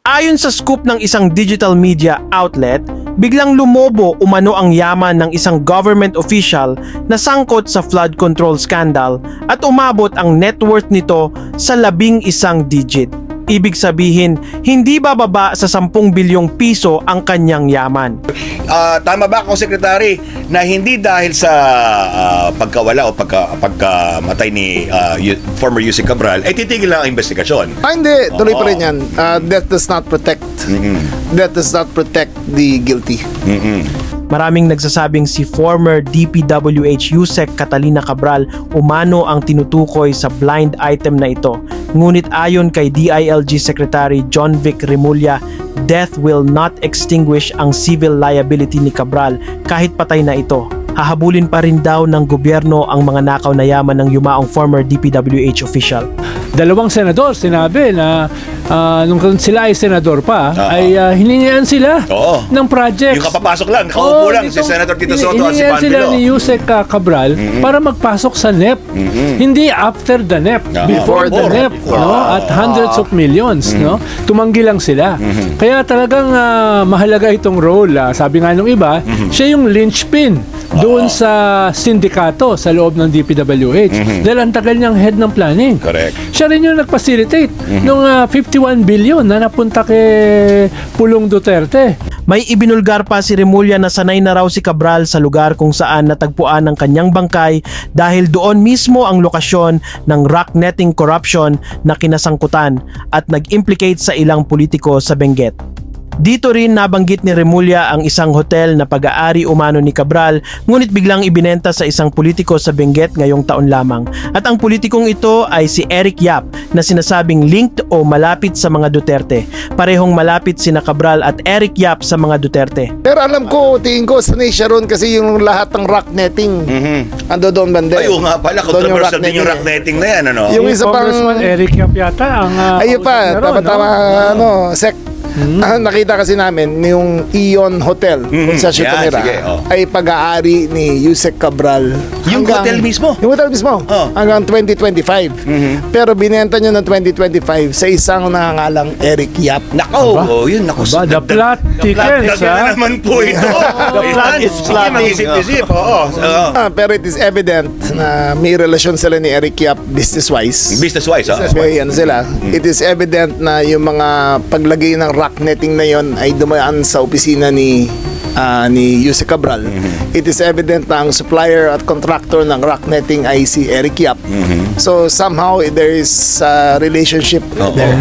Ayon sa scoop ng isang digital media outlet, biglang lumobo umano ang yaman ng isang government official na sangkot sa flood control scandal at umabot ang net worth nito sa 11 digit. Ibig sabihin, hindi bababa sa 10 bilyong piso ang kanyang yaman. Tama ba ako, Secretary, na hindi dahil sa pagkawala o pagkamatay ni former Yusek Cabral, ay titigil lang ang investigasyon? Hindi, tuloy pa rin yan. That does not protect. That does not protect the guilty. Maraming nagsasabing si former DPWH Yusek Catalina Cabral umano ang tinutukoy sa blind item na ito. Ngunit ayon kay DILG Secretary John Vic Remulla, death will not extinguish ang civil liability ni Cabral kahit patay na ito. Hahabulin pa rin daw ng gobyerno ang mga nakaw na yaman ng yumaong former DPWH official. Dalawang senador sinabi na nung sila ay senador pa, ay hiningian sila ng projects. Yung kapapasok lang, nakaupo lang si Senator Tito Soto at si Hiningian sila Panfilo. ni Yusek Cabral para magpasok sa NEP. Hindi after the NEP, before the NEP, no? At hundreds of millions, no? Tumanggi lang sila. Kaya talagang mahalaga itong role. Sabi nga nung iba, siya yung linchpin doon sa sindikato sa loob ng DPWH. Dahil ang tagal niyang head ng planning. Correct. Siya rin yung nag-facilitate nung 51 billion na napunta kay Pulong Duterte. May ibinulgar pa si Remulla na sanay na raw si Cabral sa lugar kung saan natagpuan ang kanyang bangkay dahil doon mismo ang lokasyon ng rock netting corruption na kinasangkutan at nag-implicate sa ilang politiko sa Benguet. Dito rin nabanggit ni Remulla ang isang hotel na pag-aari umano ni Cabral, ngunit biglang ibinenta sa isang politiko sa Benguet ngayong taon lamang. At ang politikong ito ay si Eric Yap na sinasabing linked o malapit sa mga Duterte. Parehong malapit sina Cabral at Eric Yap sa mga Duterte. Pero alam ko, tingin ko, sanay siya ron kasi yung lahat ng rock netting ando doon bande. Ay, nga pala, controversial din yung rock netting na yan, ano? Yung isa pang... Congressman Eric Yap yata ang Ayun pa, tama, Sec. Nakita kasi namin yung Ion Hotel kung sa siya tumira ay pag-aari ni Yusek Cabral. Yung hotel mismo? Yung hotel mismo. Hanggang 2025. Pero binenta niya ng 2025 sa isang nangangalang Eric Yap. Nako, yun, nako. The plot thickens, na naman po ito. The plot is plotting. Isip-isip, Pero it is evident na may relasyon sila ni Eric Yap business-wise. Business-wise, May ano sila. It is evident na yung mga paglagay ng rock netting na yon ay dumaan sa opisina ni Yusek Cabral. It is evident na ang supplier at contractor ng rock netting ay si Eric Yap. So somehow there is a relationship there.